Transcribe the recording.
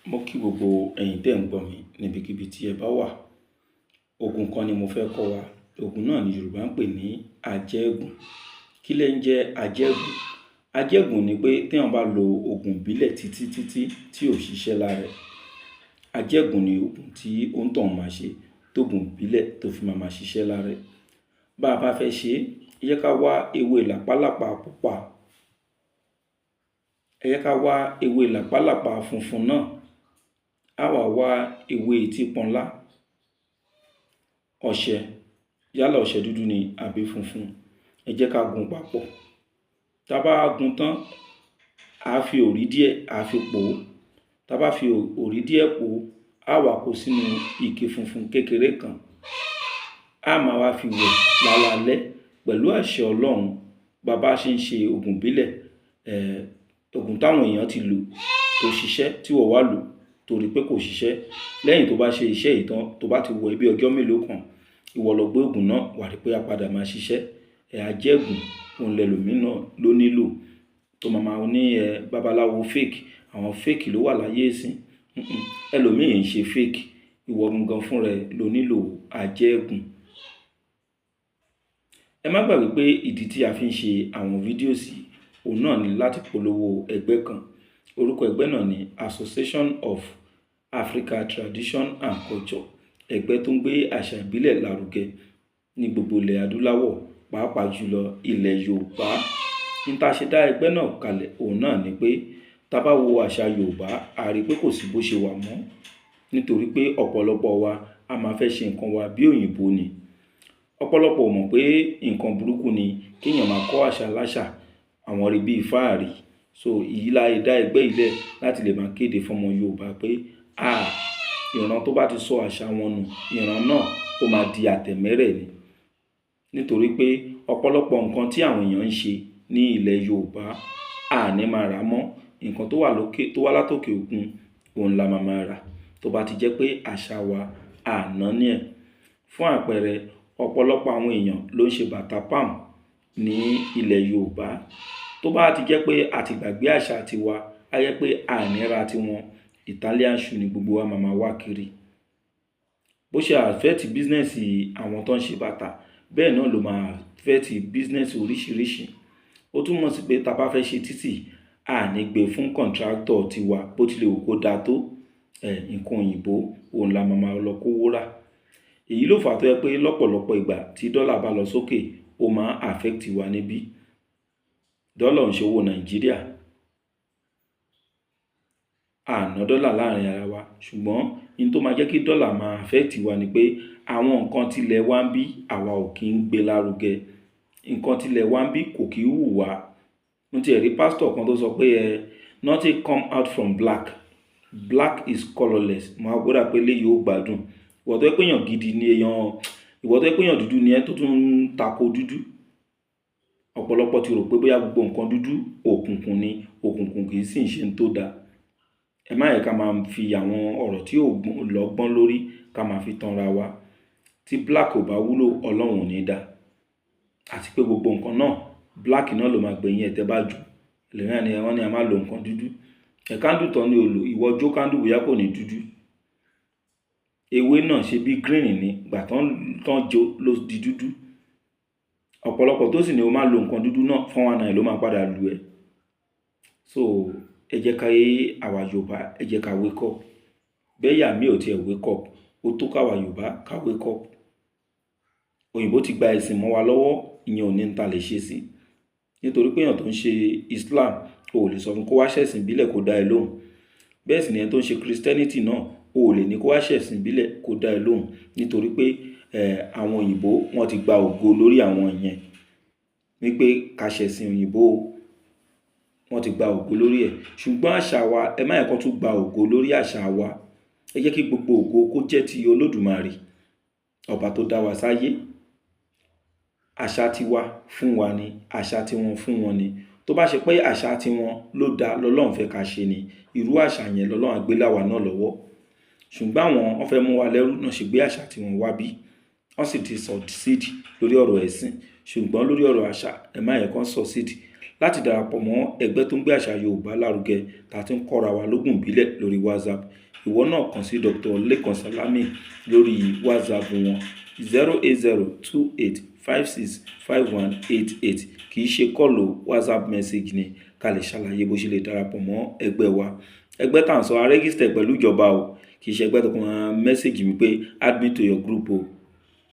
Mo kí gbogbo ẹ̀yin tẹ́ ń gbọ́ mi níbikíbi tí ẹ bá wà. Ògùn kan ni mo fẹ́ kọ́ wa. Ògùn náà ni Yorùbá ń pè ní ajẹ́gùn. Kí lẹ̀ ń jẹ́ ajẹ́gùn? Ajẹ́gùn ni pé tí wọ́n bá lo ògùn ìbílẹ̀ títí tí ò ṣiṣẹ́ lára ẹ̀. Ajẹ́gùn ni ògùn tí ó ń tàn máa ṣe tógùn ìbílẹ̀ tó fi máa ṣiṣẹ́ lára ẹ̀. Bá a bá fẹ́ ṣe é, ẹ jẹ́ ká wá ewé làpálàpá pupa. Ẹ jẹ́ ká wá ewé làpálàpá funfun náà. A wá ewé etí pọ́nlá, ọṣẹ, yálà ọṣẹ dúdú ni àbí funfun. Ẹ jẹ́ ká gún papọ̀. Tá bá gún tán, a fi òrí díẹ̀ a fi pò ó. Tá bá fi òrí díẹ̀ pò ó, a wá kó sínú ike funfun kékeré kan. A máa wá fi wẹ̀ lálaalẹ́ pẹ̀lú àṣẹ Ọlọ́run. Bàbá ṣe ń ṣe ògùn ìbílẹ̀, ògùn táwọn èèyàn ti lò tó ṣiṣẹ́ tí wọ́n wá lò torí pé kò ṣiṣẹ́. Lẹ́yìn tó bá ṣe iṣẹ́ ìtàn, tó bá ti wọ ibi ọjọ́ mélòó kan, ìwọ lọ gbé ògùn náà wá rí pé á padà máa ṣiṣẹ́. Ajẹ́gùn òun lẹlòmíràn ló nílò. Tó máa ní babaláwo fake, àwọn fake ló wà láyé ìsìn. Ẹlòmíì ń ṣe fake. Ìwọ gangan fún rẹ ló nílò ajẹ́gùn. Ẹ má gbàgbé pé ìdí tí a fi ń ṣe àwọn fídíò sí òun náà ni láti polówó ẹgbẹ́ kan. Orúkọ ẹgbẹ́ náà ni Association of Africa Tradition and Culture. Ẹgbẹ́ tó ń gbé àṣà ìbílẹ̀ lárugẹ ní gbogbo ilẹ̀ adúláwọ̀, pàápàá jùlọ ilẹ̀ Yorùbá. Ní tá ṣe dá ẹgbẹ́ náà kalẹ̀ òun náà ni pé tá bá wo àṣà Yorùbá, a rí pé kò sí bó ṣe wà mọ́. Nítorí pé ọ̀pọ̀lọpọ̀ wa a máa fẹ́ ṣe nǹkan wa bí òyìnbó ni. Ọ̀pọ̀lọpọ̀ ò mọ̀ pé nǹkan burúkú ni kí èèyàn máa kọ́ àṣà láṣà àwọn rí bí fáàrí. So èyí la dá ẹgbẹ́ ilẹ̀ láti lè máa kéde fún ọmọ Yorùbá pé ìran tó bá ti sọ àṣà wọn nù, ìran náà ó máa di àtẹ̀mẹ́rẹ̀ ni. Nítorí pé ọ̀pọ̀lọpọ̀ nǹkan tí àwọn èèyàn ń ṣe ní ilẹ̀ Yorùbá ní máa rà mọ́. Nǹkan tó wá látòkè òkun òun la máa rà. Tó bá ti jẹ́ pé àṣà wa ná ní ẹ̀. Fún àpẹẹrẹ, ọ̀pọ̀lọpọ̀ àwọn èèyàn ló ń ṣe bàtà palm ní ilẹ̀ Yorùbá. Tó bá ti jẹ́ pé a ti gbàgbé àṣà tiwa, á jẹ́ pé àìníra tiwọn, Italian shoe ni gbogbo wa máa wá kiri. Bó ṣe affect business àwọn tó ń ṣe bàtà, bẹ́ẹ̀ náà ló máa affect business oríṣiríṣi. Ó túmọ̀ sí pé tá bá fẹ́ ṣe títì, ní gbé fún contractor tiwa bó tilẹ̀ wù kó dáa tó. Nǹkan òyìnbó òun la máa lọ kówó rà. Èyí ló fà tó jẹ́ pé lọ́pọ̀lọpọ̀ ìgbà tí dọ́là bá lọ sókè, ó máa affect wa níbí. Dọ́là ń ṣe owó Nàìjíríà. Ná dọ́là láàrin ara wa. Ṣùgbọ́n ní tó máa jẹ́ kí dọ́là máa affect wa ni pé àwọn nǹkan tilẹ̀ wá ń bí àwa ò kí ń gbé lárugẹ. Nǹkan tilẹ̀ wá ń bí kò kí wù wá. Mo ti rí pastor kan tó sọ pé nothing come out from black. Black is colorless. Mo á gbọ́dọ̀ pé léyìí ó gbádùn. Ìwọ tó jẹ́ pé èèyàn gidi ni ìwọ tó jẹ́ pé èèyàn dúdú ni ẹ tó tún ń tako dúdú. Ọ̀pọ̀lọpọ̀ ti rò pé bóyá gbogbo nǹkan dúdú òkùnkùn ni, òkùnkùn kì í sì ń ṣe tó dáa. Ẹ má yẹ ká máa fi àwọn ọ̀rọ̀ tí ò lọ́gbọ́n lórí ká máa fi tanra wa. Tí black ò bá wúlò, Ọlọ́run ò ní dá. Àti pé gbogbo nǹkan náà, black náà ló máa gbẹ̀yìn ẹ̀ tẹ́ bá jù. Ẹlòmíràn ni wọ́n ní a máa lo nǹkan dúdú. Candle tán ni o lò, ìwọ jó candle bóyá kò ní dúdú. Ewé náà ṣe bí green ni, gbà tán jó ló di dúdú. Ọ̀pọ̀lọpọ̀ tó sì ní o máa lo nǹkan dúdú náà, 419 ló máa padà lù ẹ́. So ẹ jẹ́ ká àwa Yorùbá, ẹ jẹ́ ká wake up. Bẹ́yà mi ò tiẹ̀ wake up, ó tó káwa Yorùbá ká wake up. Òyìnbó ti gba ẹ̀sìn mọ́ wa lọ́wọ́, ìyẹn ò ní ta lè ṣe sí. Nítorí pé èèyàn tó ń ṣe Islam, o lè sọ fún kó wá ṣẹ̀sìn ìbílẹ̀ kó dá ẹ lóhùn. Bẹ́ẹ̀ sì ni ẹni tó ń ṣe Christianity náà, o lè ní kó wá ṣẹ̀sìn ìbílẹ̀ kó dá ẹ lóhùn. Nítorí pé àwọn òyìnbó wọ́n ti gba ògo lórí àwọn yẹn. Wípé ká ṣẹ̀sìn òyìnbó, wọ́n ti gba ògo lórí ẹ̀. Ṣùgbọ́n àṣà wa, ẹ má yẹ kó tún gba ògo lórí àṣà wa. Ẹ jẹ́ kí gbogbo ògo kó jẹ́ ti Olódùmarè, ọba tó dá wa sáyé. Àṣà tiwa fún wa ni, àṣà tiwọn fún wọn ni. Tó bá ṣe pé àṣà tiwọn ló dá lọ́lọ́run fẹ́ ká ṣe ni, irú àṣà yẹn lọ́lọ́run á gbé láwa náà lọ́wọ́. Ṣùgbọ́n àwọn wọ́n fẹ́ mú wa lẹ́rú náà ṣe gbé àṣà tiwọn wá bí. Wọ́n sì ti succeed lórí ọ̀rọ̀ ẹ̀sìn. Ṣùgbọ́n lórí ọ̀rọ̀ àṣà, ẹ má yẹ kó succeed láti darapọ̀ mọ́ ẹgbẹ́ tó ń gbé àṣà Yorùbá lárugẹ tá ti ń kọ́ra wa lógún ìbílẹ̀ lórí WhatsApp. Ìwọ náà kàn sí Dr. Lekan Salami lórí WhatsApp wọn 08028565188. Kì í ṣe kọ́ọ̀lù WhatsApp message ni ká lè ṣàlàyé bó ṣe lè darapọ̀ mọ́ ẹgbẹ́ wa. Ẹgbẹ́ tá à ń sọ a register pẹ̀lú ìjọba o, kì í ṣe ẹgbẹ́ tó kàn message mi pé add me to your group o.